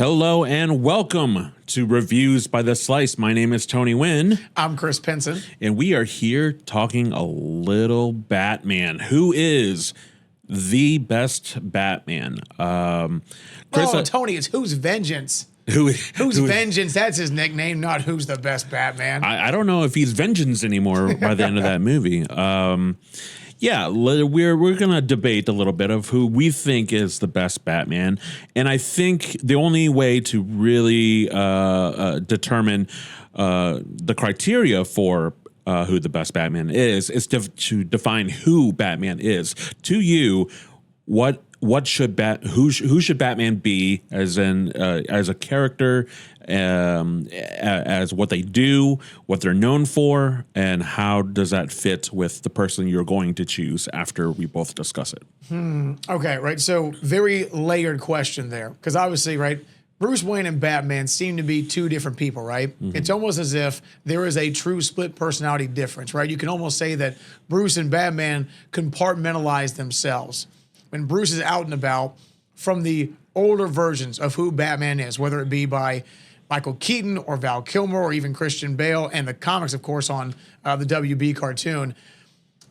Hello and welcome to Reviews by the Slice. My name is Tony Nguyen. I'm Chris Pinson. And we are here talking a little Batman. Who is the best Batman? Chris, Tony, it's Who's Vengeance. Who's Vengeance? That's his nickname, not Who's the Best Batman. I don't know if he's Vengeance anymore by the end of that movie. Yeah, we're going to debate a little bit of who we think is the best Batman. And I think the only way to really determine the criteria for who the best Batman is to define who Batman is. To you, who should Batman be as a character, as what they do, what they're known for, and how does that fit with the person you're going to choose after we both discuss it? Okay, right. So very layered question there, because obviously, right, Bruce Wayne and Batman seem to be two different people, right? Mm-hmm. It's almost as if there is a true split personality difference, right? You can almost say that Bruce and Batman compartmentalize themselves. When Bruce is out and about, from the older versions of who Batman is, whether it be by Michael Keaton or Val Kilmer or even Christian Bale, and the comics, of course, on the WB cartoon,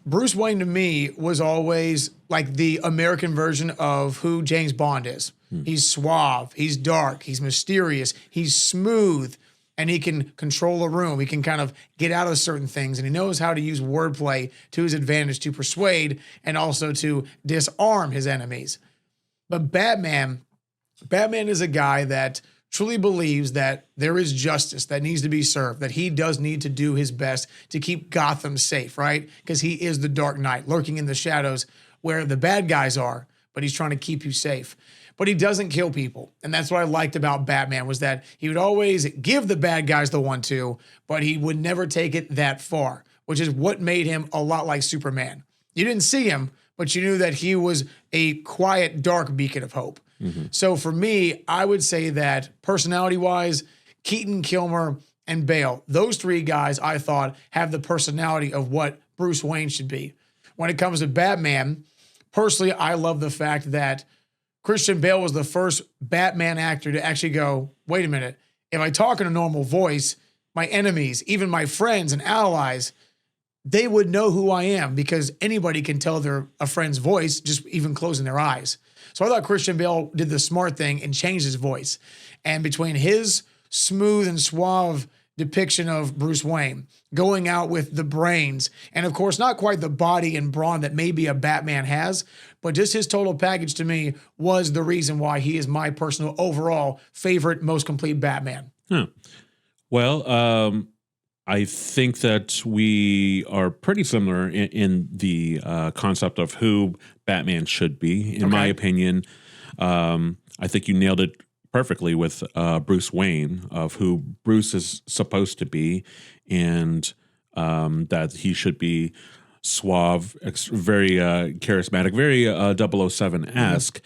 Bruce Wayne to me was always like the American version of who James Bond is. He's suave, he's dark, he's mysterious, he's smooth, and he can control a room. He can kind of get out of certain things, and he knows how to use wordplay to his advantage to persuade and also to disarm his enemies. But Batman is a guy that truly believes that there is justice that needs to be served, that he does need to do his best to keep Gotham safe, right? Because he is the Dark Knight lurking in the shadows where the bad guys are, but he's trying to keep you safe. But he doesn't kill people. And that's what I liked about Batman, was that he would always give the bad guys the 1-2, but he would never take it that far, which is what made him a lot like Superman. You didn't see him, but you knew that he was a quiet, dark beacon of hope. Mm-hmm. So for me, I would say that personality-wise, Keaton, Kilmer, and Bale, those three guys I thought have the personality of what Bruce Wayne should be. When it comes to Batman, personally, I love the fact that Christian Bale was the first Batman actor to actually go, wait a minute, if I talk in a normal voice, my enemies, even my friends and allies, they would know who I am, because anybody can tell they're a friend's voice just even closing their eyes. So I thought Christian Bale did the smart thing and changed his voice. And between his smooth and suave depiction of Bruce Wayne, going out with the brains, and of course, not quite the body and brawn that maybe a Batman has, but just his total package to me was the reason why he is my personal overall favorite, most complete Batman. Well, I think that we are pretty similar in the concept of who Batman should be. In my opinion, I think you nailed it perfectly with Bruce Wayne, of who Bruce is supposed to be, and that he should be suave, very charismatic, very 007-esque.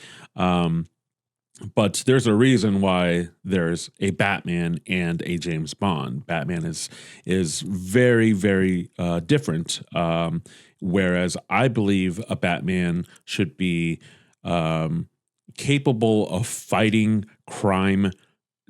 But there's a reason why there's a Batman and a James Bond. Batman is very, very different, whereas I believe a Batman should be capable of fighting crime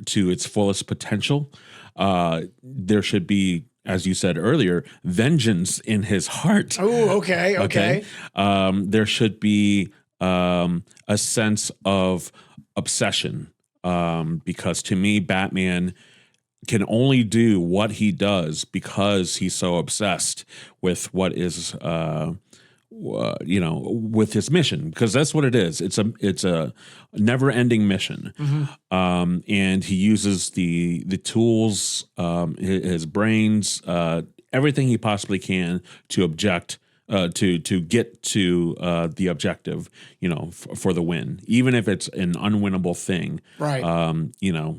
to its fullest potential. There should be, as you said earlier, vengeance in his heart. Oh, okay. There should be a sense of obsession, because to me, Batman can only do what he does because he's so obsessed with what is, with his mission, because that's what it is. It's a never-ending mission, and he uses the tools, his brains, everything he possibly can to get to the objective, for the win, even if it's an unwinnable thing. Right.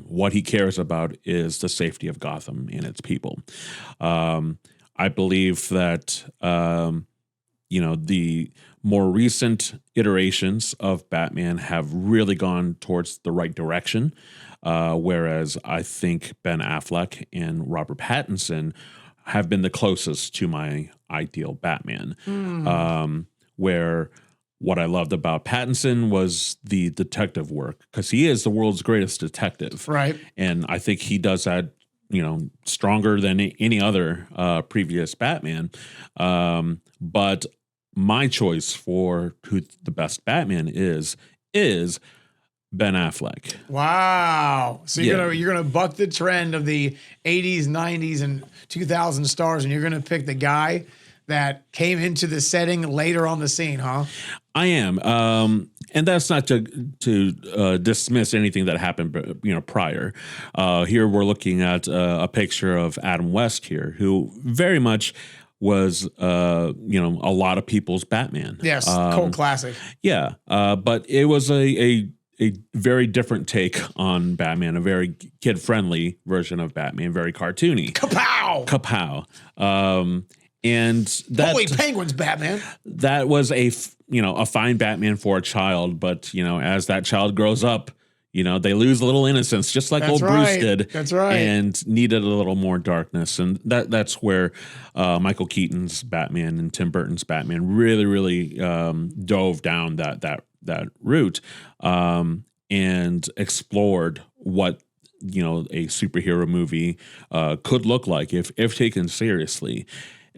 What he cares about is the safety of Gotham and its people. I believe that, the more recent iterations of Batman have really gone towards the right direction, whereas I think Ben Affleck and Robert Pattinson have been the closest to my ideal Batman, where what I loved about Pattinson was the detective work, because he is the world's greatest detective. Right. And I think he does that, stronger than any other previous Batman. But my choice for who the best Batman is Ben Affleck. Wow. So you're Yeah. you're gonna buck the trend of the 80s, 90s, and 2000 stars, and you're gonna pick the guy that came into the setting later on the scene, huh? I am, and that's not to dismiss anything that happened, prior. Here we're looking at a picture of Adam West here, who very much was, a lot of people's Batman. Yes, cult classic. Yeah, but it was a very different take on Batman, a very kid friendly version of Batman, very cartoony. Kapow! Kapow. And that Holy penguins, Batman. that was a fine Batman for a child, but as that child grows up, they lose a little innocence, just like That's old right. Bruce did. That's right. And needed a little more darkness, and that's where Michael Keaton's Batman and Tim Burton's Batman really dove down that route, and explored what a superhero movie could look like if taken seriously.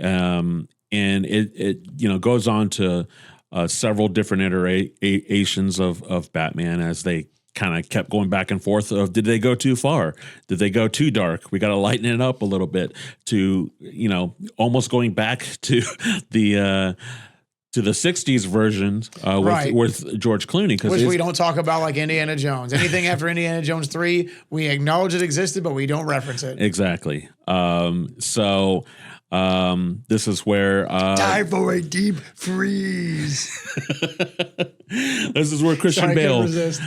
And it goes on to several different iterations of Batman, as they kind of kept going back and forth of, did they go too far? Did they go too dark? We got to lighten it up a little bit to, almost going back to the 60s version Right. with George Clooney. Which we don't talk about, like Indiana Jones. Anything after Indiana Jones 3, we acknowledge it existed, but we don't reference it. Exactly. So this is where Time for a deep freeze. this is where Christian Sorry, I couldn't Bale resist.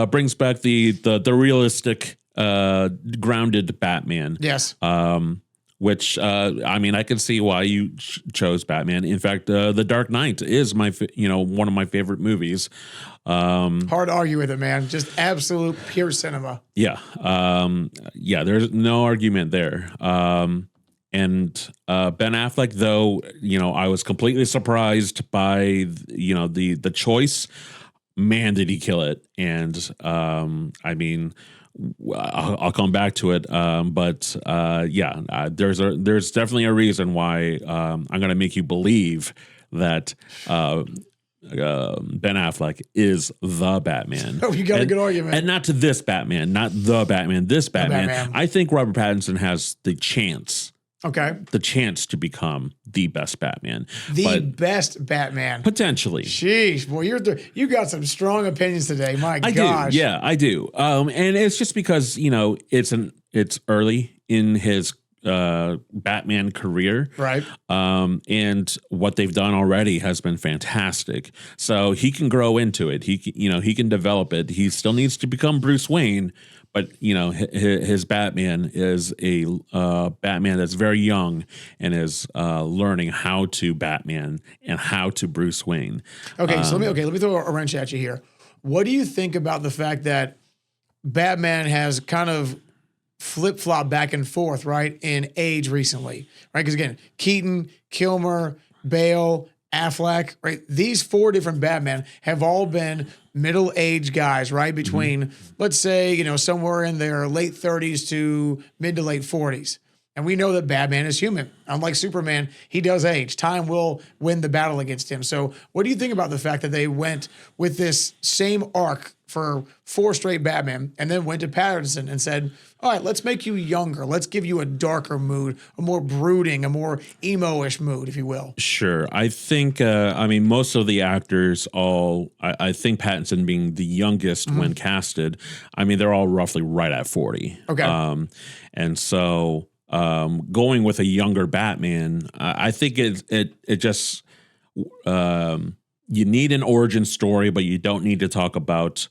brings back the realistic grounded Batman. Yes. Which I can see why you chose Batman. In fact, The Dark Knight is one of my favorite movies. Hard to argue with it, man. Just absolute pure cinema. Yeah. There's no argument there. And Ben Affleck, though, I was completely surprised by the choice. Man, did he kill it! And I'll come back to it. But there's definitely a reason why I'm going to make you believe that Ben Affleck is the Batman. Oh, you got a good argument. And not to this Batman, not the Batman, this Batman. Batman. I think Robert Pattinson has the chance to become the best Batman. Best Batman. Potentially. Sheesh, boy, you got some strong opinions today. My I gosh. do. Yeah, I do. And it's just because, it's early in his Batman career. Right. And what they've done already has been fantastic. So he can grow into it. He can develop it. He still needs to become Bruce Wayne, but his Batman is a Batman that's very young and is learning how to Batman and how to Bruce Wayne. Okay, so let me throw a wrench at you here. What do you think about the fact that Batman has kind of flip-flop back and forth, right, in age recently, right? Because again, Keaton, Kilmer, Bale, Affleck, right? These four different Batman have all been middle-aged guys, right? Between, let's say, somewhere in their late 30s to mid to late 40s. And we know that Batman is human. Unlike Superman, he does age. Time will win the battle against him. So what do you think about the fact that they went with this same arc for 4 straight Batman and then went to Pattinson and said, all right, let's make you younger. Let's give you a darker mood, a more brooding, a more emo-ish mood, if you will. Sure. I think, most of the actors I think Pattinson being the youngest when casted, they're all roughly right at 40. Okay. And so going with a younger Batman, I think it just, you need an origin story, but you don't need to talk about,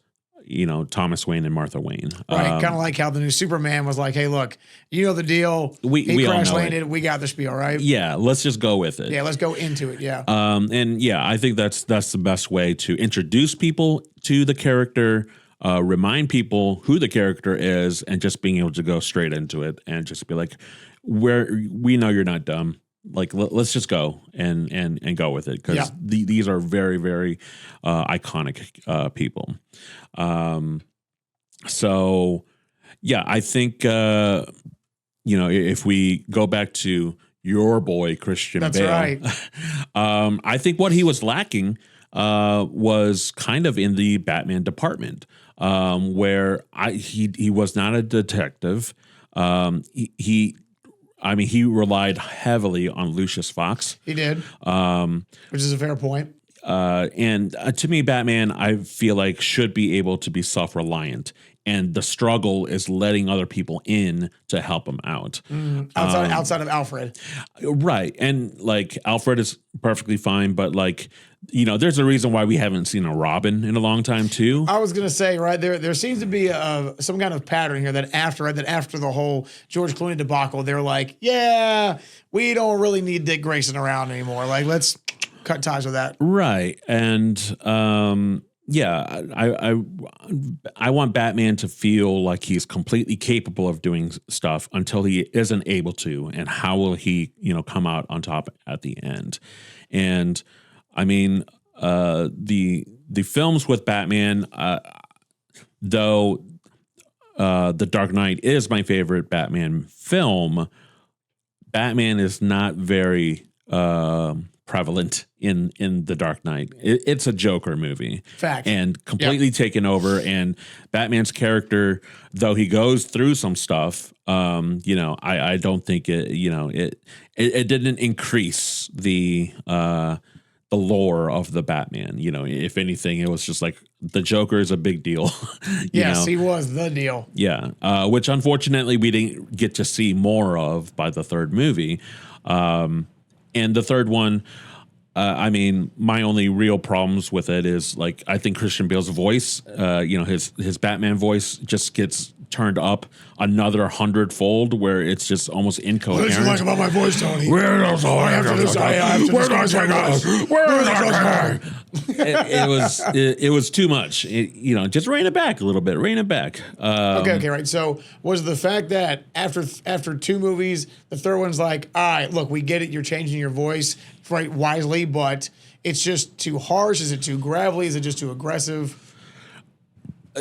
Thomas Wayne and Martha Wayne. Right. Kind of like how the new Superman was like, hey, look, you know the deal. We he all crash know landed. We got the spiel, right? Yeah. Let's just go with it. Yeah, let's go into it. Yeah. I think that's the best way to introduce people to the character, remind people who the character is, and just being able to go straight into it and just be like, we know you're not dumb. like let's just go and go with it, because Yeah. these are very, very iconic people. So yeah, I think if we go back to your boy Christian That's Bale, right. I think what he was lacking was kind of in the Batman department, where he was not a detective. He relied heavily on Lucius Fox. He did, which is a fair point. And to me, Batman, I feel like, should be able to be self-reliant, and the struggle is letting other people in to help him out. Outside of Alfred. Right. And like Alfred is perfectly fine, but like, there's a reason why we haven't seen a Robin in a long time too. I was gonna say, right, there seems to be some kind of pattern here that after the whole George Clooney debacle, they're like, yeah, we don't really need Dick Grayson around anymore. Like, let's cut ties with that. Right. And yeah, I want Batman to feel like he's completely capable of doing stuff until he isn't able to, and how will he, come out on top at the end. And I mean, the films with Batman, though The Dark Knight is my favorite Batman film, Batman is not very prevalent in The Dark Knight. It's a Joker movie. Fact. And completely taken over. And Batman's character, though he goes through some stuff, I don't think it didn't increase the lore of the Batman. If anything, it was just like the Joker is a big deal. Yes, he was the deal. Yeah, which unfortunately we didn't get to see more of by the third movie. And the third one, my only real problems with it is, like, I think Christian Bale's voice, his Batman voice just gets turned up another 100-fold, where it's just almost incoherent. What did you like about my voice, Tony? It was too much. Just rein it back a little bit. Rein it back. Okay, right. So was the fact that after two movies, the third one's like, all right, look, we get it. You're changing your voice right wisely, but it's just too harsh. Is it too gravelly? Is it just too aggressive?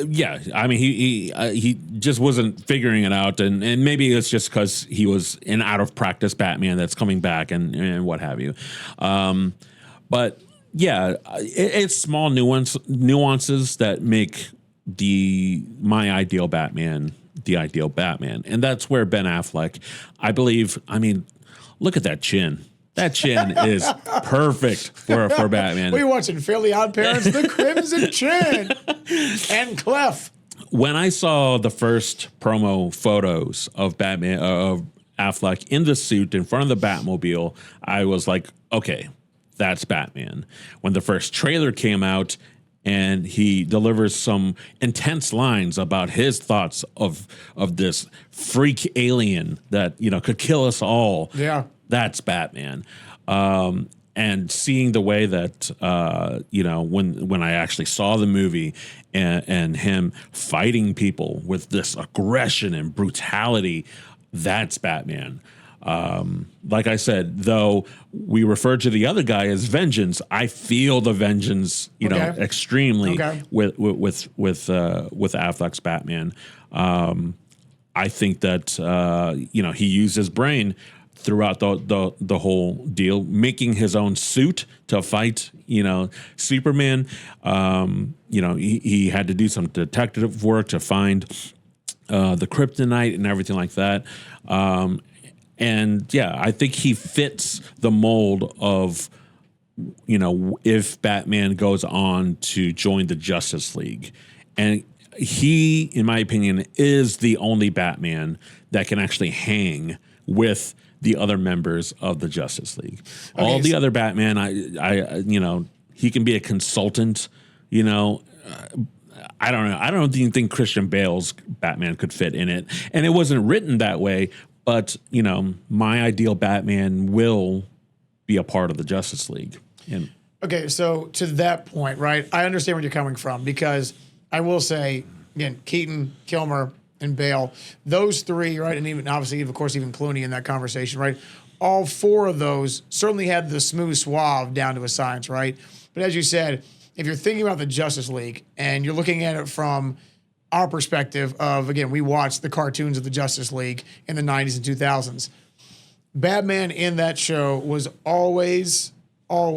Yeah, he just wasn't figuring it out, and maybe it's just because he was an out of practice Batman that's coming back and what have you. But yeah, it's small nuances that make my ideal Batman the ideal Batman, and that's where Ben Affleck, I believe. Look at that chin. That chin is perfect for Batman. What are you watching? Fairly Odd Parents, The Crimson Chin, and Clef. When I saw the first promo photos of Batman, of Affleck in the suit in front of the Batmobile, I was like, okay, that's Batman. When the first trailer came out and he delivers some intense lines about his thoughts of this freak alien that could kill us all. Yeah. That's Batman. And seeing the way that, when I actually saw the movie and him fighting people with this aggression and brutality, that's Batman. Like I said, though we refer to the other guy as Vengeance, I feel the vengeance, extremely with Affleck's Batman. I think that, he used his brain throughout the whole deal, making his own suit to fight, Superman. He had to do some detective work to find the kryptonite and everything like that. And yeah, I think he fits the mold of, if Batman goes on to join the Justice League. And he, in my opinion, is the only Batman that can actually hang with the other members of the Justice League. Okay, all the other Batman, he can be a consultant, I don't know. I don't even think Christian Bale's Batman could fit in it. And it wasn't written that way, but, my ideal Batman will be a part of the Justice League. And okay, so to that point, right, I understand where you're coming from, because I will say, again, Keaton, Kilmer, and Bale, those three, right, and even obviously, of course, even Clooney in that conversation, right, all four of those certainly had the smooth suave down to a science, right? But as you said, if you're thinking about the Justice League and you're looking at it from our perspective of, again, we watched the cartoons of the Justice League in the 90s and 2000s. Batman in that show was always on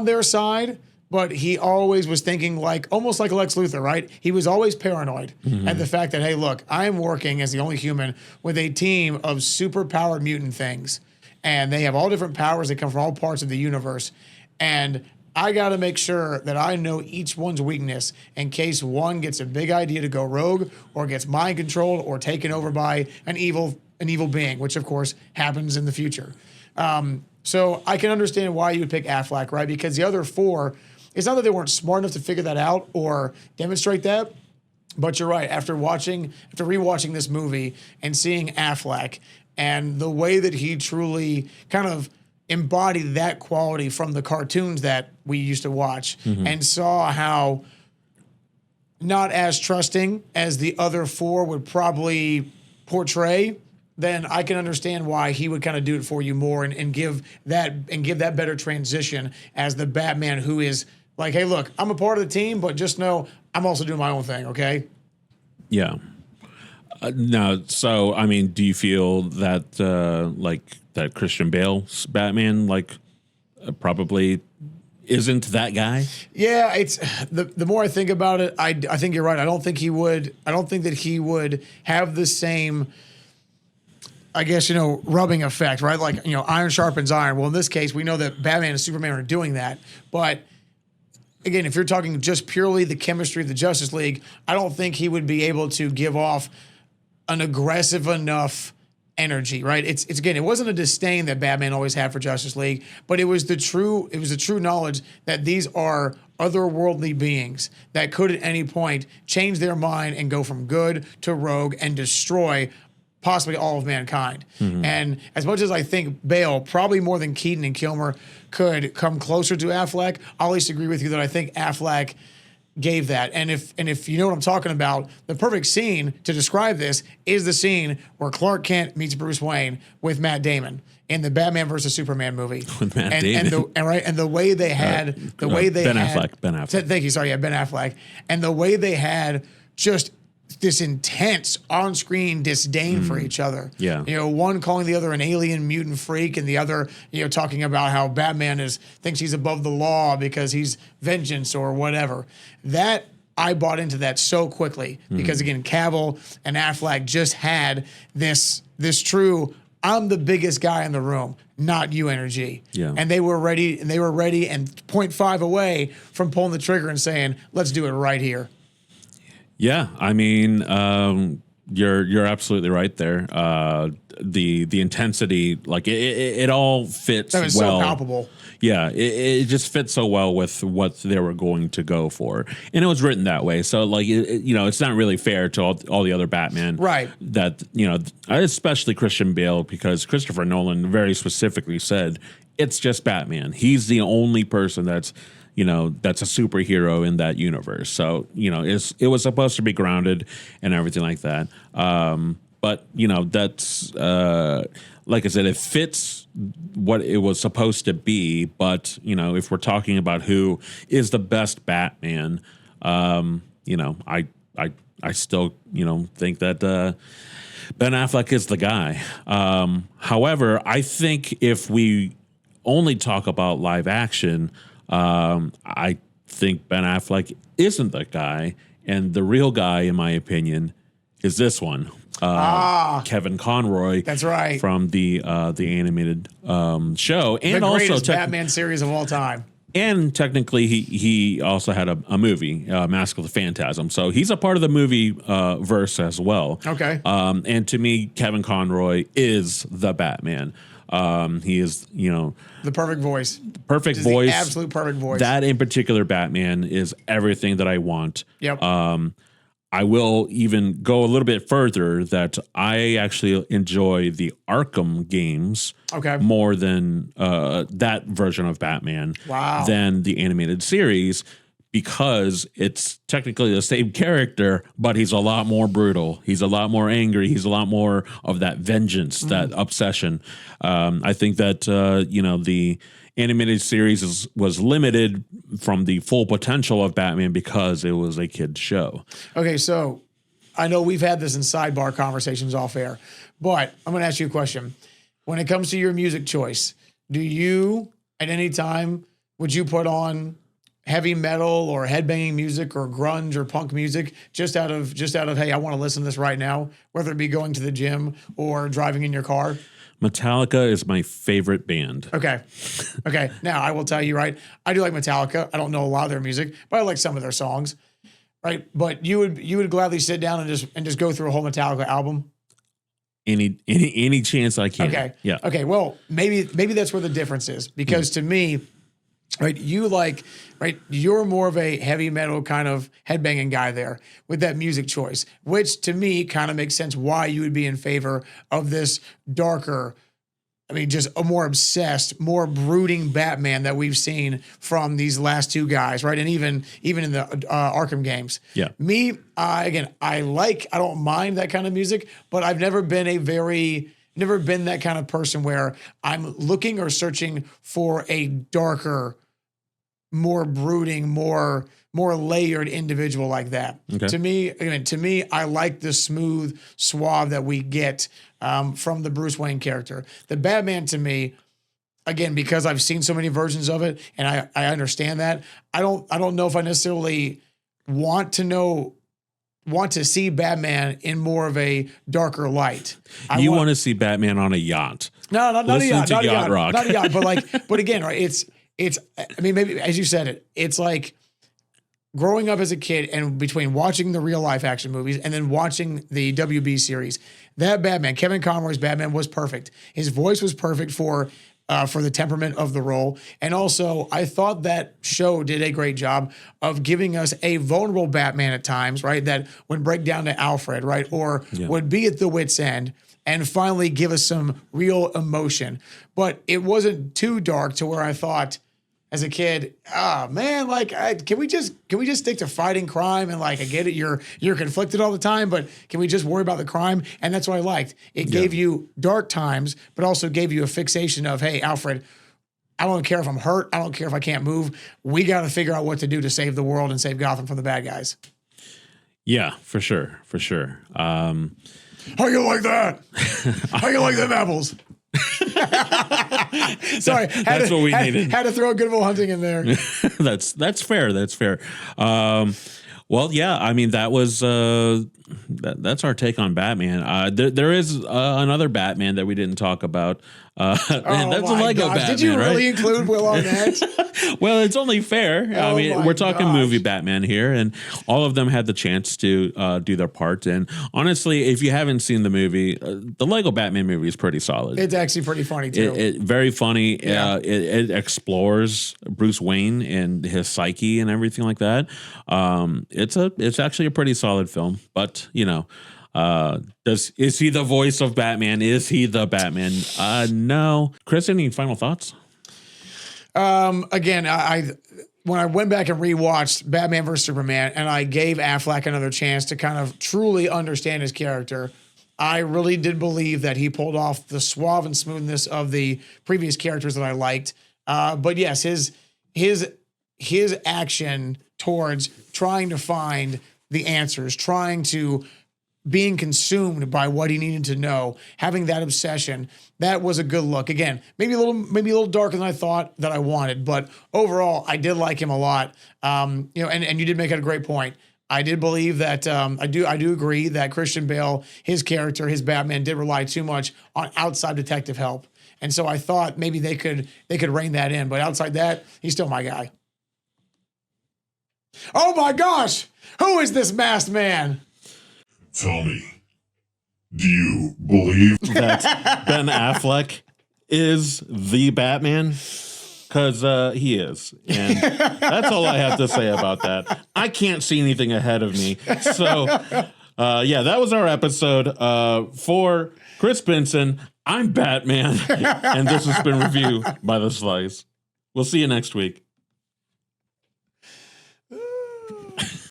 their side, but he always was thinking like almost like Lex Luthor, right? He was always paranoid at the fact that, hey, look, I am working as the only human with a team of super powered mutant things, and they have all different powers that come from all parts of the universe, and I got to make sure that I know each one's weakness in case one gets a big idea to go rogue or gets mind controlled or taken over by an evil being, which of course happens in the future. So I can understand why you would pick Affleck, right? Because the other four, it's not that they weren't smart enough to figure that out or demonstrate that, but you're right. After rewatching this movie and seeing Affleck and the way that he truly kind of embody that quality from the cartoons that we used to watch and saw how not as trusting as the other four would probably portray, then I can understand why he would kind of do it for you more and give that better transition as the Batman who is like, hey, look, I'm a part of the team, but just know I'm also doing my own thing, okay? Yeah. No, so I mean, do you feel that that Christian Bale's Batman probably isn't that guy? Yeah, it's the more I think about it, I think you're right. I don't think that he would have the same, I guess, rubbing effect, right? Like, iron sharpens iron. Well, in this case, we know that Batman and Superman are doing that, but again, if you're talking just purely the chemistry of the Justice League, I don't think he would be able to give off an aggressive enough energy, right? It's again, it wasn't a disdain that Batman always had for Justice League, but it was the true knowledge that these are otherworldly beings that could at any point change their mind and go from good to rogue and destroy possibly all of mankind. And as much as I think Bale, probably more than Keaton and Kilmer, could come closer to Affleck, I'll at least agree with you that I think Affleck gave that. And if you know what I'm talking about, the perfect scene to describe this is the scene where Clark Kent meets Bruce Wayne with Matt Damon in the Batman versus Superman movie. With Matt Damon. And the way they had Ben Affleck. Thank you. Sorry, yeah, Ben Affleck. And the way they had just this intense on-screen disdain for each other. Yeah. One calling the other an alien mutant freak and the other, talking about how Batman thinks he's above the law because he's vengeance or whatever. That I bought into that so quickly because again, Cavill and Affleck just had this true, I'm the biggest guy in the room, not you energy. Yeah. And they were ready and 0.5 away from pulling the trigger and saying, let's do it right here. Yeah, I mean, you're absolutely right there. The intensity, like it all fits well. That was so palpable. Yeah, it just fits so well with what they were going to go for, and it was written that way. So, like, it's not really fair to all the other Batman, right? That especially Christian Bale, because Christopher Nolan very specifically said it's just Batman. He's the only person that's a superhero in that universe. So, it was supposed to be grounded and everything like that. But, that's, like I said, it fits what it was supposed to be. But, if we're talking about who is the best Batman, I still, think that Ben Affleck is the guy. However, I think if we only talk about live action, I think Ben Affleck isn't the guy, and the real guy, in my opinion, is this one, Kevin Conroy. That's right, from the animated show, and the also greatest Batman series of all time. And technically, he also had a movie, Mask of the Phantasm. So he's a part of the movie verse as well. Okay. And to me, Kevin Conroy is the Batman. He is, the perfect voice. Perfect voice. The absolute perfect voice. That in particular Batman is everything that I want. Yep. I will even go a little bit further that I actually enjoy the Arkham games more than that version of Batman than the animated series, because it's technically the same character, but he's a lot more brutal. He's a lot more angry. He's a lot more of that vengeance, that obsession. I think that, the animated series was limited from the full potential of Batman because it was a kid's show. Okay, so I know we've had this in sidebar conversations off air, but I'm going to ask you a question. When it comes to your music choice, do you, at any time, would you put on heavy metal or headbanging music or grunge or punk music just out of hey, I want to listen to this right now, whether it be going to the gym or driving in your car? Metallica is my favorite band. Okay. Now I will tell you, right? I do like Metallica. I don't know a lot of their music, but I like some of their songs, right? But you would gladly sit down and just go through a whole Metallica album. Any chance I can. Okay. Yeah. Okay. Well, maybe that's where the difference is, because to me, right, you're more of a heavy metal kind of headbanging guy there with that music choice, which to me kind of makes sense why you would be in favor of this darker, just a more obsessed, more brooding Batman that we've seen from these last two guys, right? And even in the Arkham games. Yeah. Me, I don't mind that kind of music, but I've never been that kind of person where I'm looking or searching for a darker, more brooding, more layered individual like that. Okay. To me, I like the smooth suave that we get from the Bruce Wayne character. The Batman, to me, again, because I've seen so many versions of it and I understand that, I don't know if I necessarily want to see Batman in more of a darker light. You want to see Batman on a yacht. No, not a yacht. Not a yacht. Rock. Not a yacht. But again, right? It's. Maybe as you said it, it's like growing up as a kid and between watching the real life action movies and then watching the WB series. That Batman, Kevin Conroy's Batman, was perfect. His voice was perfect for the temperament of the role. And also, I thought that show did a great job of giving us a vulnerable Batman at times, right? That would break down to Alfred, right? Or would be at the wit's end and finally give us some real emotion. But it wasn't too dark to where I thought, as a kid, can we just stick to fighting crime? And I get it, you're conflicted all the time, but can we just worry about the crime? And that's what I liked. It gave you dark times, but also gave you a fixation of, hey, Alfred, I don't care if I'm hurt. I don't care if I can't move. We got to figure out what to do to save the world and save Gotham from the bad guys. Yeah, for sure. How you like that? How you like them apples? Sorry, that's what we needed. Had to throw Good Will Hunting in there. That's fair. Well, yeah. That was that's our take on Batman. There is another Batman that we didn't talk about. That's a Lego Batman. Did you really right? include Will Arnett? Well, it's only fair. We're talking movie Batman here, and all of them had the chance to do their part. And honestly, if you haven't seen the movie, the Lego Batman movie is pretty solid. It's actually pretty funny too. Very funny. Yeah. It explores Bruce Wayne and his psyche and everything like that. It's actually a pretty solid film. But is he the voice of Batman? Is he the Batman? No. Chris, any final thoughts? Again, when I went back and rewatched Batman vs Superman and I gave Affleck another chance to kind of truly understand his character, I really did believe that he pulled off the suave and smoothness of the previous characters that I liked. But yes, his action towards trying to find the answers, being consumed by what he needed to know, having that obsession, that was a good look. Again, maybe a little darker than I thought that I wanted, but overall, I did like him a lot. And you did make it a great point. I did believe that I do agree that Christian Bale, his character, his Batman, did rely too much on outside detective help, and so I thought maybe they could rein that in. But outside that, he's still my guy. Oh my gosh, who is this masked man? Tell me, do you believe that Ben Affleck is the Batman? Because he is. And that's all I have to say about that. I can't see anything ahead of me. So, that was our episode. For Chris Pinson, I'm Batman. And this has been Review by The Slice. We'll see you next week.